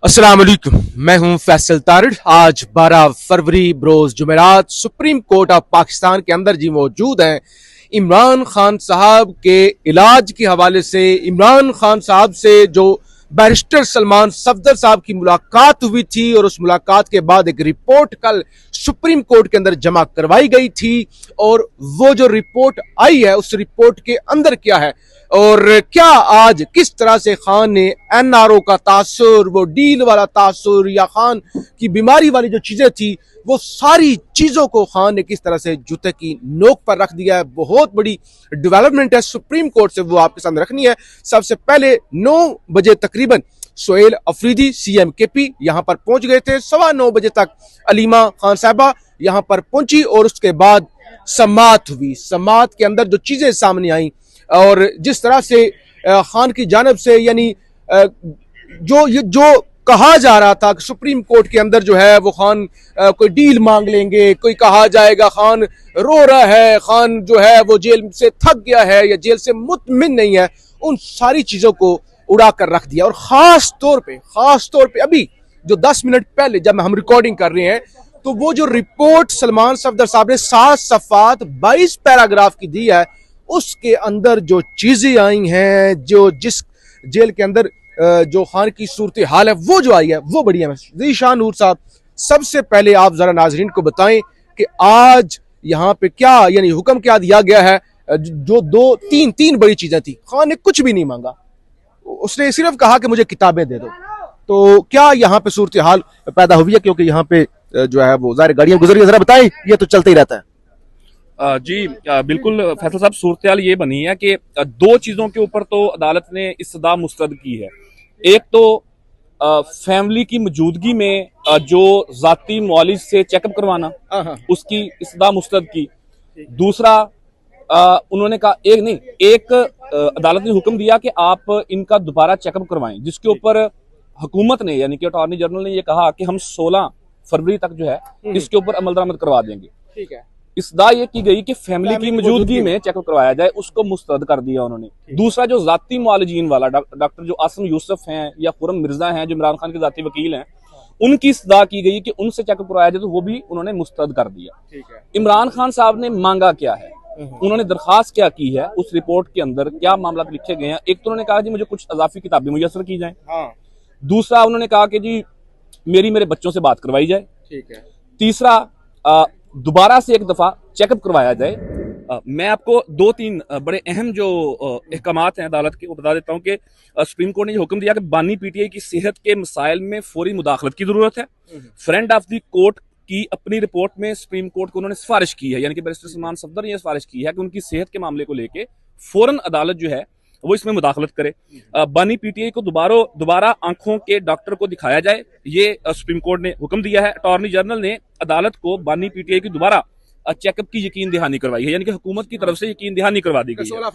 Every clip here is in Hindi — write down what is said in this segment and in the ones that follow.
अस्सलाम वालेकुम, मैं हूं फैसल तारिड़। आज 12 फरवरी बरोज जुमेरात सुप्रीम कोर्ट ऑफ पाकिस्तान के अंदर जी मौजूद हैं। इमरान खान साहब के इलाज के हवाले से इमरान खान साहब से जो बैरिस्टर सलमान सफदर साहब की मुलाकात हुई थी और उस मुलाकात के बाद एक रिपोर्ट कल सुप्रीम कोर्ट के अंदर जमा करवाई गई थी और वो जो रिपोर्ट आई है उस रिपोर्ट के अंदर क्या है और क्या आज किस तरह से खान ने एनआरओ का तासुर, वो डील वाला तासुर या खान की बीमारी वाली जो चीजें थी वो सारी चीजों को खान ने किस तरह से जूते की नोक पर रख दिया है। बहुत बड़ी डेवलपमेंट है सुप्रीम कोर्ट से, वो आपके सामने रखनी है। सबसे पहले 9 बजे तकरीबन सोहेल अफरीदी CMKP यहां पर पहुंच गए थे। 9:15 बजे तक अलीमा खान साहबा यहां पर पहुंची और उसके बाद समात हुई। समात के अंदर जो चीजें सामने आई और जिस तरह से खान की जानब से यानी जो कहा जा रहा था कि सुप्रीम कोर्ट के अंदर जो है वो खान कोई डील मांग लेंगे, कोई कहा जाएगा खान रो रहा है, खान जो है वो जेल से थक गया है या जेल से मुतमिन नहीं है, उन सारी चीजों को उड़ा कर रख दिया। और खास तौर पे अभी जो 10 मिनट पहले जब हम रिकॉर्डिंग कर रहे हैं तो वो जो रिपोर्ट सलमान सफदर साहब ने 7 सफ़ात 22 पैराग्राफ की दी है, उसके अंदर जो चीजें आई हैं, जो जिस जेल के अंदर जो खान की सूरत हाल है वो जो आई है वो बड़ी है। ज़ीशान नूर साहब, सबसे पहले आप जरा नाजरीन को बताएं कि आज यहाँ पे क्या यानी हुक्म क्या दिया गया है। जो तीन बड़ी चीजें थी, खान ने कुछ भी नहीं मांगा, उसने सिर्फ कहा कि मुझे किताबें दे दो। तो क्या यहाँ पे सूरत हाल पैदा हुई है? क्योंकि यहाँ पे जो है वो ज़ाहिर गाड़ियां गुजर रही है, जरा बताएं, ये तो चलता ही रहता है। जी बिल्कुल फैसल साहब, सूरत ये बनी है कि 2 चीजों के ऊपर तो अदालत ने इस्तदा मुस्तरद की है। एक तो फैमिली की मौजूदगी में जो जाती मुआलिज से चेकअप करवाना, उसकी इस्तदा मुस्तरद की। दूसरा उन्होंने कहा एक अदालत ने हुक्म दिया कि आप इनका दोबारा चेकअप करवाएं, जिसके ऊपर हुकूमत ने यानी कि अटॉर्नी जनरल ने ये कहा कि हम 16 फरवरी तक जो है इसके ऊपर अमल दरामद करवा देंगे। ठीक है, इस्तदा ये की गई कि फैमिली की मौजूदगी में चेकअप करवाया जाए, उसको मुस्तरद कर दिया उन्होंने। दूसरा जो जाती मुआलिजीन वाला डॉक्टर जो आसिम यूसुफ हैं या खुरम मिर्जा हैं जो इमरान खान के जाती वकील हैं, उनकी इस्तदा की गई कि उनसे चेकअप करवाया जाए, तो वो भी उन्होंने मुस्तरद कर दिया। इमरान खान साहब ने मांगा क्या है, उन्होंने दरखास्त क्या की है, उस रिपोर्ट के अंदर क्या मामला लिखे गए हैं। एक तो उन्होंने कहा जी मुझे कुछ अजाफी किताबें मुयसर की जाए। दूसरा उन्होंने कहा कि जी मेरे बच्चों से बात करवाई जाए। ठीक है। तीसरा दोबारा से एक दफा चेकअप करवाया जाए। मैं आपको 2-3 बड़े अहम जो अहकामात हैं अदालत के वो बता देता हूं कि सुप्रीम कोर्ट ने ये हुक्म दिया कि बानी PTI की सेहत के मसाइल में फौरी मुदाखलत की जरूरत है। फ्रेंड ऑफ द कोर्ट की अपनी रिपोर्ट में सुप्रीम कोर्ट को उन्होंने सिफारिश की है, यानी कि बैरिस्टर सलमान सफदर ने यह सिफारिश की है कि उनकी सेहत के मामले को लेके फौरन अदालत जो है वो इसमें मुदाखलत करे। बानी PTI को दोबारा आंखों के डॉक्टर को दिखाया जाए, ये सुप्रीम कोर्ट ने हुक्म दिया है। अटॉर्नी जनरल ने अदालत को बानी PTI की दोबारा चेकअप की यकीन दहानी करवाई है, यानी कि हुकूमत की तरफ से यकीन दहानी करवा दी गई है। 16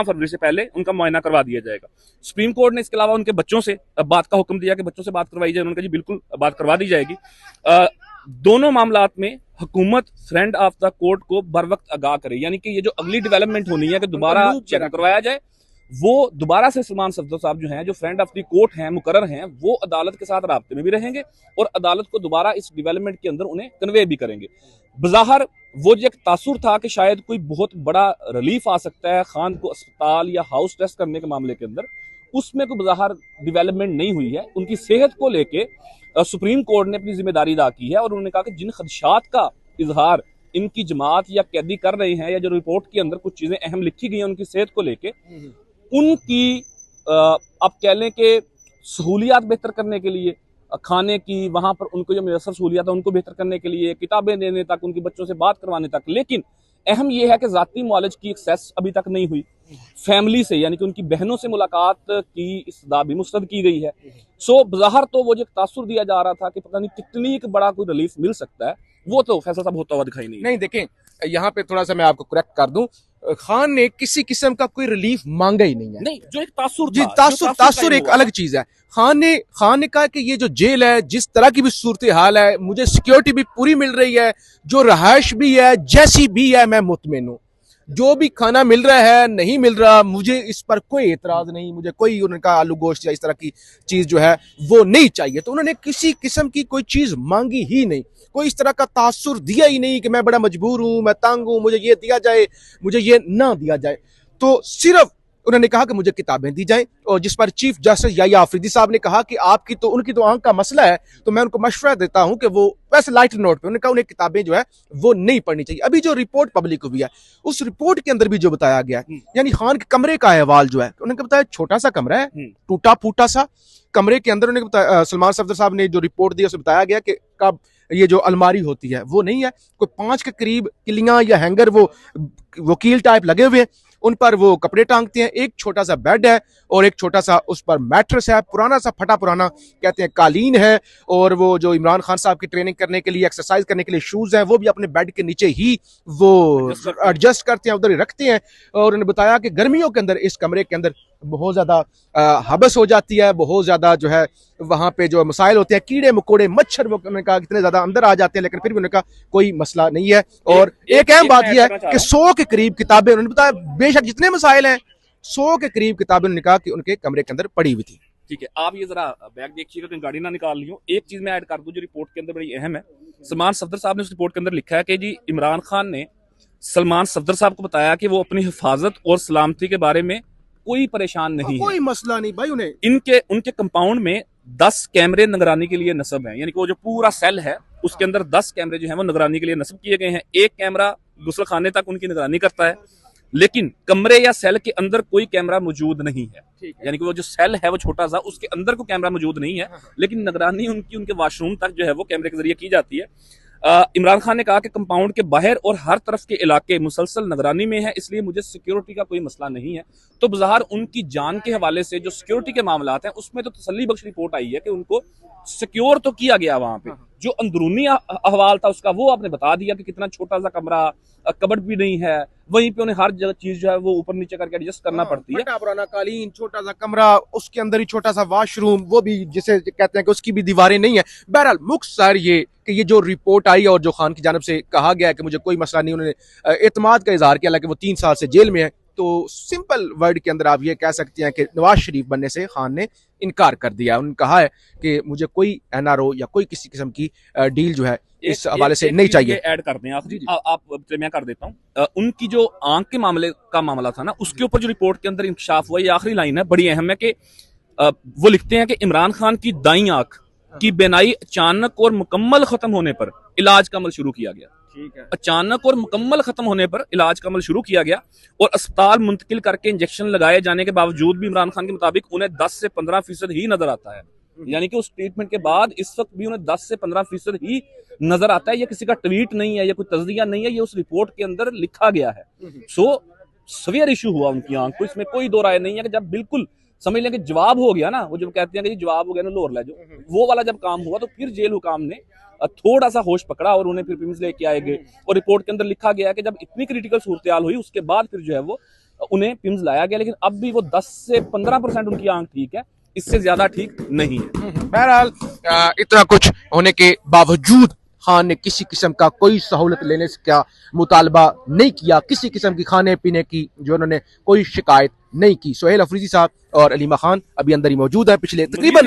फरवरी से पहले उनका मुआयना करवा दिया जाएगा। सुप्रीम कोर्ट ने इसके अलावा उनके बच्चों से बात का हुक्म दिया कि बच्चों से बात करवाई जाए। उन्होंने कहा जी बिल्कुल बात करवा दी जाएगी। दोनों मामलात में हुकूमत फ्रेंड ऑफ द कोर्ट को बर वक्त आगाह करे, यानी कि ये जो अगली डेवलपमेंट होनी है कि दोबारा चेकअप करवाया जाए, वो दोबारा से सलमान सफदर साहब जो हैं, जो फ्रेंड ऑफ द कोर्ट हैं, मुकर्रर हैं, वो अदालत के साथ राब्ते में भी रहेंगे और अदालत को दोबारा इस डेवलपमेंट के अंदर उन्हें कन्वे भी करेंगे। बज़ाहिर वो जो एक तासुर था कि शायद कोई बहुत बड़ा रिलीफ आ सकता है खान को अस्पताल या हाउस टेस्ट करने के मामले के अंदर, उसमें कोई बज़ाहिर डेवलपमेंट नहीं हुई है। उनकी सेहत को लेके सुप्रीम कोर्ट ने अपनी जिम्मेदारी अदा की है और उन्होंने कहा कि जिन खदशात का इजहार इनकी जमात या कैदी कर रहे हैं या जो रिपोर्ट के अंदर कुछ चीजें अहम लिखी गई हैं उनकी सेहत को लेके, उनकी आप कह लें कि सहूलियात बेहतर करने के लिए, खाने की वहां पर उनको जो मुयसर सहूलियात है उनको बेहतर करने के लिए, किताबें देने तक, उनके बच्चों से बात करवाने तक। लेकिन अहम यह है कि जाती मुआलिज की एक्सेस अभी तक नहीं हुई। फैमिली से यानी कि उनकी बहनों से मुलाकात की इस्तदा भी मुस्तरद की गई है। सो बज़ाहिर तो वो जो तासुर दिया जा रहा था कि पता नहीं कितनी एक बड़ा कोई रिलीफ मिल सकता है, वो तो फैसला साहब होता हुआ दिखाई नहीं। देखें, यहाँ पे थोड़ा सा मैं आपको करेक्ट कर दूं, खान ने किसी किस्म का कोई रिलीफ मांगा ही नहीं है। नहीं, जो एक तासुर जी तासुर एक अलग चीज है। खान ने कहा कि ये जो जेल है, जिस तरह की भी सूरत हाल है, मुझे सिक्योरिटी भी पूरी मिल रही है, जो रहायश भी है जैसी भी है मैं मुतमिन हूं। जो भी खाना मिल रहा है नहीं मिल रहा, मुझे इस पर कोई एतराज नहीं, मुझे कोई उनका आलू गोश्त या इस तरह की चीज जो है वो नहीं चाहिए। तो उन्होंने किसी किस्म की कोई चीज मांगी ही नहीं, कोई इस तरह का तासुर दिया ही नहीं कि मैं बड़ा मजबूर हूं, मैं तंग हूं, मुझे ये दिया जाए, मुझे ये ना दिया जाए। तो सिर्फ उन्होंने कहा कि मुझे किताबें दी जाएं, और जिस पर चीफ जस्टिस याया आफरीदी साहब ने कहा कि आपकी तो उनकी तो आंख का मसला है, तो मैं उनको मशवरा देता हूं कि वो वैसे लाइट नोट पे, उन्होंने कहा उन्हें किताबें जो है वो नहीं पढ़नी चाहिए। अभी जो रिपोर्ट पब्लिक हुई है उस रिपोर्ट के अंदर भी जो बताया गया है, यानी खान के कमरे का अहवाल जो है, उन्होंने बताया छोटा सा कमरा है, टूटा फूटा सा कमरे के अंदर। उन्होंने बताया, सलमान सफदर साहब ने जो रिपोर्ट दी उसमें बताया गया कि कब ये जो अलमारी होती है वो नहीं है, कोई 5 के करीब किलियां या हैंगर वो वकील टाइप लगे हुए हैं, उन पर वो कपड़े टांगते हैं। एक छोटा सा बेड है और एक छोटा सा उस पर मैट्रेस है, पुराना सा फटा पुराना कहते हैं कालीन है, और वो जो इमरान खान साहब की ट्रेनिंग करने के लिए, एक्सरसाइज करने के लिए शूज हैं, वो भी अपने बेड के नीचे ही वो एडजस्ट करते हैं, उधर ही रखते हैं। और उन्होंने बताया कि गर्मियों के अंदर इस कमरे के अंदर बहुत ज्यादा हबस हो जाती है, बहुत ज्यादा जो है वहां पे जो मसाइल होते हैं, कीड़े मकोड़े मच्छर, वो उन्होंने कहा कितने ज्यादा अंदर आ जाते हैं, लेकिन फिर भी उन्होंने कहा कोई मसला नहीं है। और एक अहम बात यह है कि 100 के करीब किताबें, उन्होंने बताया बेशक जितने मसाइल हैं 100 के करीब किताबें उन्होंने कहा कि उनके कमरे के अंदर पड़ी हुई थी। ठीक है, आप ये जरा बैग देखिएगा, कहीं गाड़ी ना निकाल लियो। एक चीज मैं ऐड कर दूं जो रिपोर्ट के अंदर बड़ी अहम है। सलमान सफदर साहब ने उस रिपोर्ट के अंदर लिखा है कि जी इमरान खान ने सलमान सफदर साहब को बताया कि वो अपनी हिफाजत और सलामती के बारे में कोई परेशान नहीं है, कोई मसला नहीं भाई उन्हें। उनके कंपाउंड में 10 कैमरे निगरानी के लिए नस्ब हैं, यानी कि वो जो पूरा सेल है उसके अंदर 10 कैमरे जो है वो निगरानी के लिए नस्ब किए गए हैं। एक कैमरा गुस्ल खाने तक उनकी निगरानी करता है, लेकिन कमरे या सेल के अंदर कोई कैमरा मौजूद नहीं है। यानी कि वो जो सेल है वो छोटा सा, उसके अंदर कोई कैमरा मौजूद नहीं है, लेकिन निगरानी उनकी उनके वॉशरूम तक जो है वो कैमरे के जरिए की जाती है। इमरान खान ने कहा कि कंपाउंड के बाहर और हर तरफ के इलाके मुसलसल निगरानी में है, इसलिए मुझे सिक्योरिटी का कोई मसला नहीं है। तो बज़ाहिर उनकी जान के हवाले से जो सिक्योरिटी के मामलात हैं उसमें तो तसल्ली बख्श रिपोर्ट आई है कि उनको सिक्योर तो किया गया वहां पे। जो अंदरूनी अहवाल था उसका वो आपने बता दिया कि कितना छोटा सा कमरा, कबर्ड भी नहीं है, वहीं पे उन्हें हर जगह चीज जो है वो ऊपर नीचे करके एडजस्ट करना पड़ती है। पुराना कालीन, छोटा सा कमरा, उसके अंदर ही छोटा सा वॉशरूम, वो भी जिसे कहते हैं कि उसकी भी दीवारें नहीं है। बहरहाल मुख्तसर ये कि ये जो रिपोर्ट आई और जो खान की जानब से कहा गया कि मुझे कोई मसला नहीं, उन्होंने एतमाद का इजहार किया, हालांकि वो 3 साल से जेल में है। तो सिंपल वर्ड के अंदर आप ये कह सकते हैं कि नवाज शरीफ बनने से खान ने इनकार कर दिया। उन्होंने कहा है कि मुझे कोई एनआरओ या कोई किसी किस्म की डील जो है इस हवाले से नहीं चाहिए। ऐड कर दें आप मैं कर देता हूँ। उनकी जो आंख के मामला था ना, उसके ऊपर जो रिपोर्ट के अंदर इंकशाफ हुआ, ये आखिरी लाइन है, बड़ी अहम है कि वो लिखते हैं कि इमरान खान की दाईं आंख की बेनाई अचानक और मुकम्मल खत्म होने पर इलाज का अमल शुरू किया गया। ठीक है। अचानक और मुकम्मल खत्म होने पर इलाज का अमल शुरू किया गया और अस्पताल मुंतकिल करके इंजेक्शन लगाए जाने के बावजूद भी इमरान खान के मुताबिक उन्हें 10 से 15% ही नजर आता है। यानी कि उस ट्रीटमेंट के बाद इस वक्त भी उन्हें 10 से 15% ही नजर आता है। ये किसी का ट्वीट नहीं है, ये कोई तजदिया नहीं है, ये उस रिपोर्ट के अंदर लिखा गया है। सो सवेयर इशू हुआ उनकी आंख को, इसमें कोई दो राय नहीं है कि जब बिल्कुल समझ लें कि जवाब हो गया ना, वो जब कहते हैं कि जवाब हो गया ना लोर ले जो, वो वाला जब काम हुआ तो फिर जेल हुकाम ने थोड़ा सा होश पकड़ा और उन्हें फिर पिम्स लेके आए गए। और रिपोर्ट के अंदर लिखा गया कि जब इतनी क्रिटिकल सूरत हुई उसके बाद फिर जो है वो उन्हें पिम्स लाया गया, लेकिन अब भी वो 10 से 15% उनकी आंख ठीक है, इससे ज्यादा ठीक नहीं है। बहरहाल इतना कुछ होने के बावजूद खान ने किसी किस्म का कोई सहूलत लेने का मुतालबा नहीं किया, किसी किस्म की खाने पीने की जो उन्होंने कोई शिकायत नहीं की। सोहेल अफरीदी साहब और अलीमा खान अभी अंदर ही मौजूद है। पिछले तकरीबन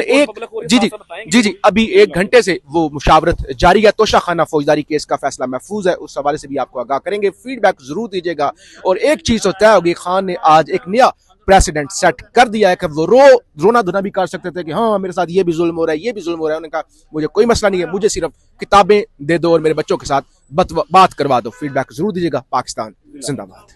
अभी 1 घंटे से वो मुशावरत जारी है। तोशा खाना फौजदारी केस का फैसला महफूज है, उस हवाले से भी आपको आगाह करेंगे। फीडबैक जरूर दीजिएगा। और एक चीज तो तय होगी, खान ने आज एक नया प्रेसिडेंट सेट कर दिया है कि वो रोना धोना भी कर सकते थे कि हाँ मेरे साथ ये भी जुल्म हो रहा है, ये भी जुल्म हो रहा है। उन्होंने कहा मुझे कोई मसला नहीं है, मुझे सिर्फ किताबें दे दो और मेरे बच्चों के साथ बात करवा दो। फीडबैक जरूर दीजिएगा। पाकिस्तान जिंदाबाद।